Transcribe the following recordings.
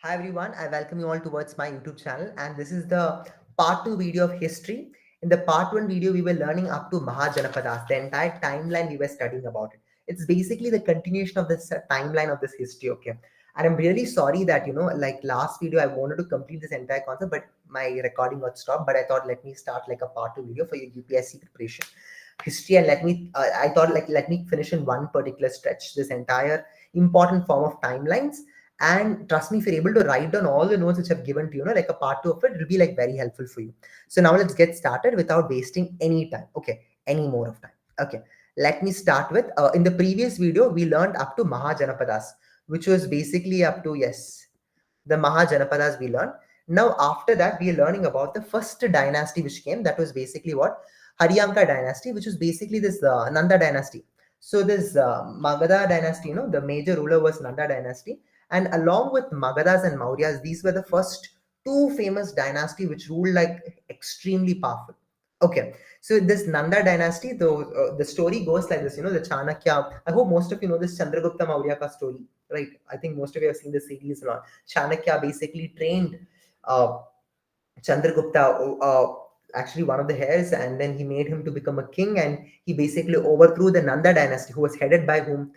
Hi everyone, I welcome you all towards my YouTube channel, and this is the part 2 video of history. In the part 1 video, we were learning up to Mahajanapadas, the entire timeline we were studying about it. It's basically the continuation of this timeline of this history, okay? And I'm really sorry that, like last video, I wanted to complete this entire concept, but my recording got stopped. But I thought, let me start like a part 2 video for your UPSC preparation history, and I thought, like, let me finish in one particular stretch this entire important form of timelines. And trust me, if you're able to write down all the notes which I've given to you, like a part 2 of it, it'll be like very helpful for you. So now let's get started without wasting any time. Okay, any more of time. Okay, let me start with in the previous video, we learned up to Mahajanapadas, which was basically up to, yes, the Mahajanapadas we learned. Now, after that, we are learning about the first dynasty which came. That was basically what? Haryanka dynasty, which was basically this Nanda dynasty. So this Magadha dynasty, the major ruler was Nanda dynasty. And along with Magadhas and Mauryas, these were the first two famous dynasty which ruled like extremely powerful. Okay, so this Nanda dynasty, the story goes like this. The Chanakya. I hope most of you know this Chandragupta Maurya ka story, right? I think most of you have seen the series a lot. Chanakya basically trained uh, Chandragupta, actually one of the heirs, and then he made him to become a king, and he basically overthrew the Nanda dynasty, who was headed by whom?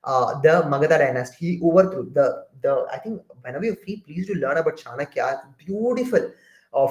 The Magadha dynasty. He overthrew the. I think whenever you're free, please do learn about Chanakya. Beautiful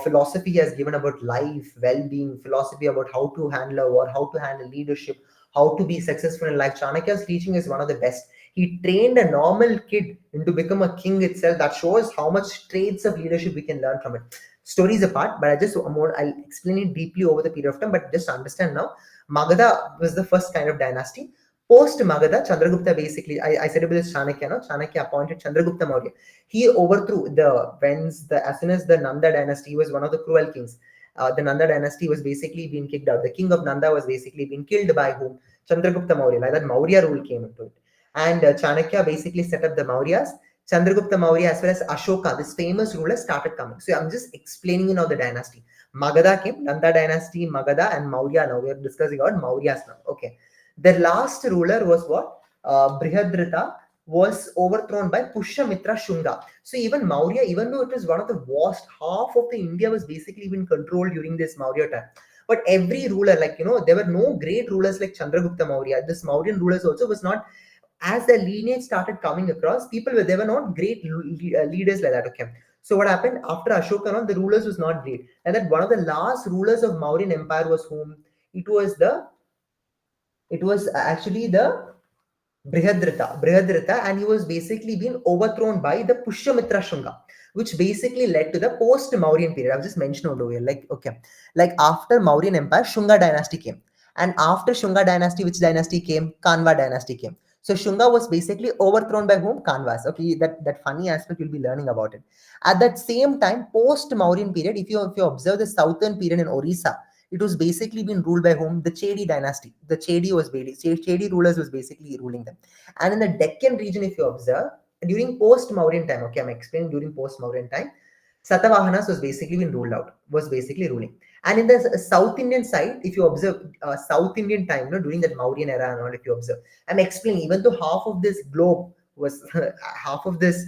philosophy he has given about life, well-being, philosophy about how to handle a war, how to handle leadership, how to be successful in life. Chanakya's teaching is one of the best. He trained a normal kid into become a king itself. That shows how much traits of leadership we can learn from it. Stories apart, but I'll explain it deeply over the period of time. But just understand now, Magadha was the first kind of dynasty. Post Magadha, Chandragupta basically, I said about this Chanakya, no? Chanakya appointed Chandragupta Maurya. He overthrew as soon as the Nanda dynasty, he was one of the cruel kings. The Nanda dynasty was basically being kicked out. The king of Nanda was basically being killed by whom? Chandragupta Maurya. Like that, Maurya rule came into it. And Chanakya basically set up the Mauryas. Chandragupta Maurya as well as Ashoka, this famous ruler, started coming. So I'm just explaining you now the dynasty. Magadha came, Nanda dynasty, Magadha, and Maurya. Now we are discussing about Mauryas now. Okay. The last ruler was what? Brihadrita was overthrown by Pushyamitra Shunga. So even Maurya, even though it was one of the vast, half of the India was basically been controlled during this Maurya time. But every ruler, like there were no great rulers like Chandragupta Maurya. This Mauryan rulers also was not, as the lineage started coming across, they were not great leaders like that. Okay, so what happened after Ashoka? The rulers was not great, and that one of the last rulers of Mauryan Empire was whom? It was actually the Brihadrita, and he was basically being overthrown by the Pushyamitra Shunga, which basically led to the post-Mauryan period. I've just mentioned over here, like, okay, like after Mauryan Empire, Shunga dynasty came, and after Shunga dynasty, which dynasty came? Kanva dynasty came. So Shunga was basically overthrown by whom? Kanvas. Okay, that funny aspect you'll be learning about it. At that same time, post-Mauryan period, if you observe the southern period in Orissa, it was basically been ruled by whom? The Chedi dynasty. The Chedi rulers was basically ruling them. And in the Deccan region, if you observe, during post-Mauryan time, okay, I'm explaining during post-Mauryan time, Satavahanas was basically been ruled out, was basically ruling. And in the South Indian side, if you observe South Indian time, during that Mauryan era and all, if you observe, I'm explaining, even though half of this globe was, half of this,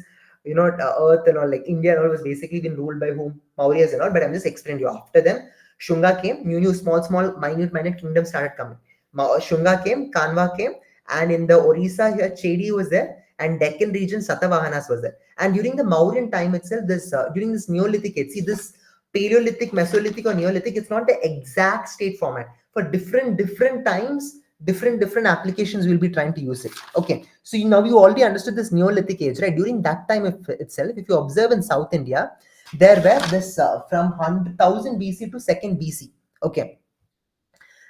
earth and all, like India and all, was basically been ruled by whom? Mauryas and all, but I'm just explaining you. After them, Shunga came, new, small, minute kingdoms started coming. Shunga came, Kanva came, and in the Orissa here, Chedi was there, and Deccan region, Satavahanas was there. And during the Mauryan time itself, during this Neolithic age, see this Paleolithic, Mesolithic, or Neolithic, it's not the exact state format. For different times, different applications will be trying to use it. Okay, so now you already understood this Neolithic age, right? During that time itself, if you observe in South India, there were this from 100,000 BC to 2nd BC. Okay,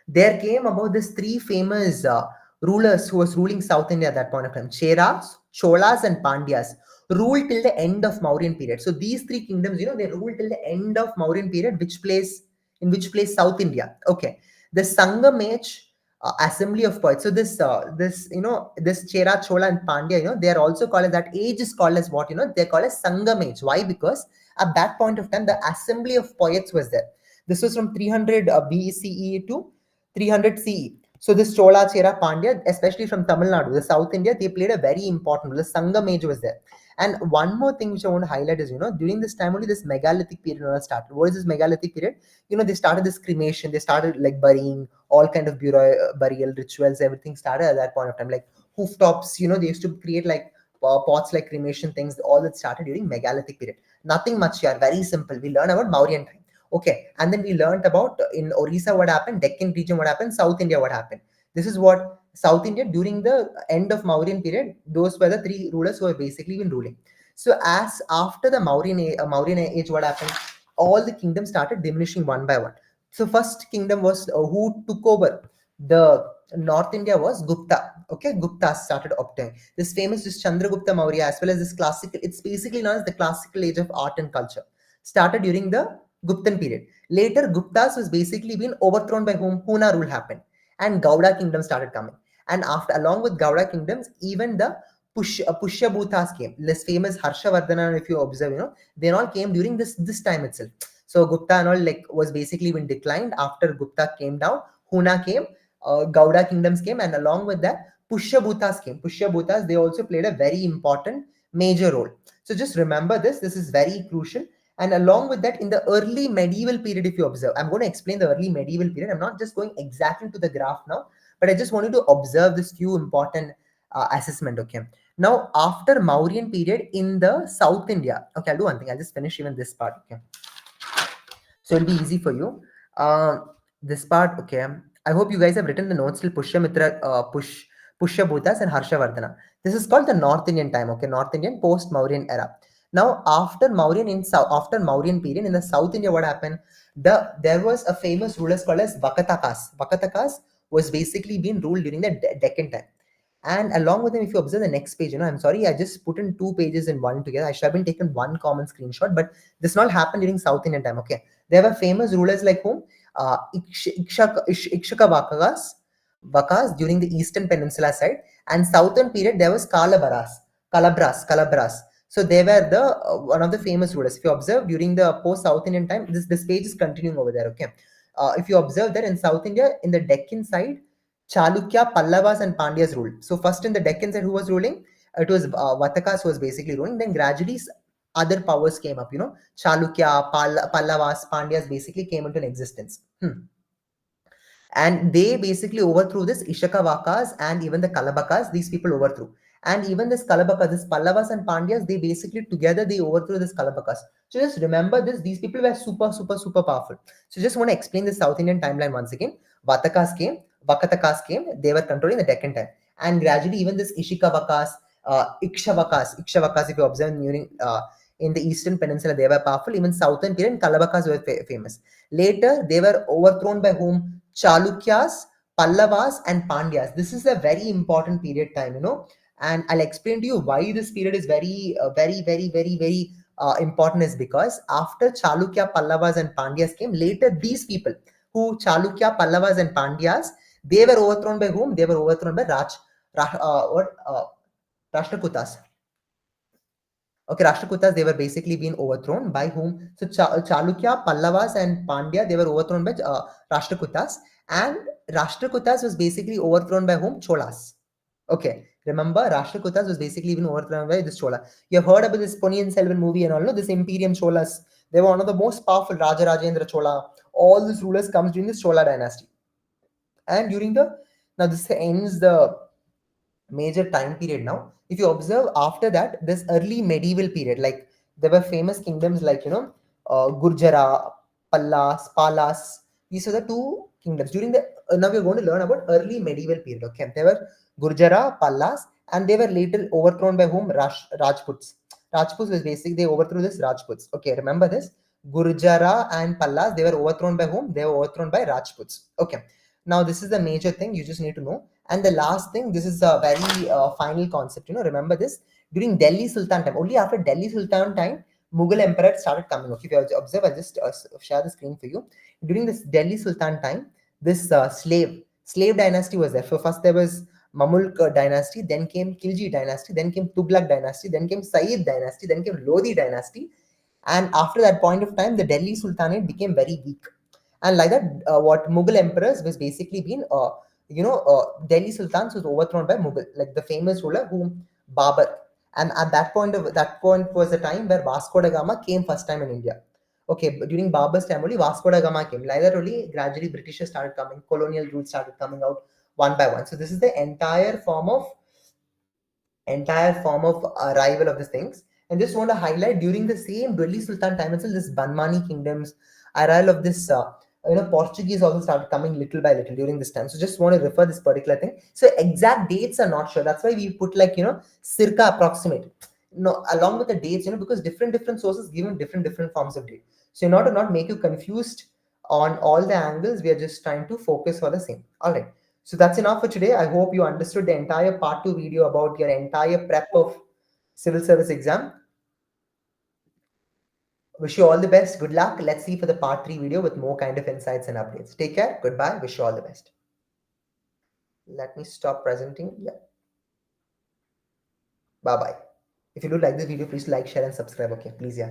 there came about this three famous rulers who was ruling South India at that point of time. Cheras, Cholas, and Pandyas ruled till the end of Mauryan period. So these three kingdoms, they ruled till the end of Mauryan period. In which place? South India. Okay, the Sangamage assembly of poets. So this Chera, Chola, and Pandya, they are also called as, that age is called as what? They're called as Sangamage. Why? Because at that point of time, the assembly of poets was there. This was from 300 BCE to 300 CE. So this Chola, Chera, Pandya, especially from Tamil Nadu, the South India, they played a very important role. The Sangam age was there. And one more thing which I want to highlight is, during this time only this megalithic period started. What is this megalithic period? They started this cremation, they started like burying, all kind of burial rituals, everything started at that point of time. Like hooftops, they used to create like pots, like cremation things, all that started during megalithic period. Nothing much here, very simple. We learn about Mauryan time. Okay, and then we learned about in Orissa what happened, Deccan region what happened, South India what happened. This is what South India during the end of Mauryan period, those were the three rulers who have basically been ruling. So as after the Mauryan age, what happened? All the kingdoms started diminishing one by one. So first kingdom was who took over the North India was Gupta. Okay, Gupta started obtaining this famous this Chandragupta Maurya, as well as this classical. It's basically known as the classical age of art and culture. Started during the Guptan period. Later, Guptas was basically been overthrown by whom? Huna rule happened, and Gauda kingdom started coming. And after, along with Gauda kingdoms, even the Pushyabhutas came. This famous Harshavardhana, if you observe, they all came during this time itself. So Gupta and all like was basically been declined after Gupta came down. Huna came, Gauda kingdoms came, and along with that, Pushyabhutas came. Pushyabhutas, they also played a very important major role. So just remember this. This is very crucial. And along with that, in the early medieval period, if you observe, I'm going to explain the early medieval period. I'm not just going exactly to the graph now, but I just want you to observe this few important assessment. Okay. Now, after Mauryan period in the South India, okay, I'll do one thing. I'll just finish even this part. Okay. So it'll be easy for you. This part, okay. I hope you guys have written the notes till Pushyamitra, Pushyabhutas and Harshavardhana. This is called the North Indian time. Okay, North Indian post-Mauryan era. Now, after Mauryan period in the South India, what happened? There was a famous ruler called as Vakatakas. Vakatakas was basically being ruled during the Deccan time. And along with them, if you observe the next page, I'm sorry, I just put in two pages in one together. I should have been taken one common screenshot, but this not happened during South Indian time. Okay, there were famous rulers like whom? Ikshaka Vakas during the Eastern Peninsula side, and Southern period there was Calabras. So they were the one of the famous rulers. If you observe during the post South Indian time, this page is continuing over there. Okay, if you observe that in South India, in the Deccan side, Chalukya, Pallavas, and Pandyas ruled. So first in the Deccan side, who was ruling? It was Vatakas who was basically ruling. Then gradually other powers came up. Chalukya, Pallavas, Pandyas basically came into existence. And they basically overthrew this Ishakavakas and even the Kalabakas. These people overthrew. And even this Kalabaka, this Pallavas and Pandyas, they basically together they overthrew this Kalabakas. So just remember this, these people were super powerful. So just want to explain the South Indian timeline once again. Vakatakas came, they were controlling the Deccan time. And gradually even this Ishikavakas, Ikshavakas, if you observe during in the Eastern Peninsula, they were powerful. Even Southern period, Kalabakas were famous. Later, they were overthrown by whom? Chalukyas, Pallavas, and Pandyas. This is a very important period time, and I'll explain to you why this period is very important is because after Chalukya, Pallavas, and Pandyas came, later these people who Chalukya, Pallavas, and Pandyas, they were overthrown by whom? They were overthrown by Rashtrakutas. Okay, Rashtrakutas, they were basically being overthrown by whom? So Chalukya, Pallavas, and Pandya, they were overthrown by Rashtrakutas, and Rashtrakutas was basically overthrown by whom? Cholas. Okay, remember Rashtrakutas was basically even overthrown by this Chola. You have heard about this Ponniyin Selvan movie and all, no? This Imperium Cholas. They were one of the most powerful Raja Rajendra Chola. All these rulers comes during this Chola dynasty. And during now this ends the major time period now. If you observe after that, this early medieval period, like there were famous kingdoms like, Gurjara, Palas. These are the two kingdoms. During the, now we're going to learn about early medieval period. Okay, there were Gurjara, Pallas, and they were later overthrown by whom? Rajputs. Rajputs was basically, they overthrew this Rajputs. Okay, remember this. Gurjara and Pallas, they were overthrown by whom? They were overthrown by Rajputs. Okay. Now, this is the major thing you just need to know. And the last thing, this is a very final concept. Remember this. During Delhi Sultan time, only after Delhi Sultan time, Mughal Emperor started coming. Okay, if you observe, I'll just share the screen for you. During this Delhi Sultan time, this slave dynasty was there. So first there was Mamluk dynasty, then came Khilji dynasty, then came Tughlaq dynasty, then came Sayyid dynasty, then came Lodi dynasty. And after that point of time, the Delhi Sultanate became very weak. And like that, what Mughal emperors was basically been, Delhi Sultans was overthrown by Mughal, like the famous ruler whom Babur. And at that point was the time where Vasco da Gama came first time in India. Okay, but during Babur's time only Vasco da Gama came. Later only gradually Britishers started coming, colonial roots started coming out one by one. So this is the entire form of arrival of these things. And just want to highlight during the same Delhi Sultan time itself, this Banmani kingdoms, arrival of this Portuguese also started coming little by little during this time. So just want to refer this particular thing. So exact dates are not sure. That's why we put like circa approximate. No, along with the dates, because different sources giving different forms of date. So in order to not make you confused on all the angles, we are just trying to focus for the same. All right. So that's enough for today. I hope you understood the entire part 2 video about your entire prep of civil service exam. Wish you all the best. Good luck. Let's see for the part 3 video with more kind of insights and updates. Take care. Goodbye. Wish you all the best. Let me stop presenting. Yeah. Bye bye. If you do like this video, please like, share, and subscribe. Okay. Please, yeah.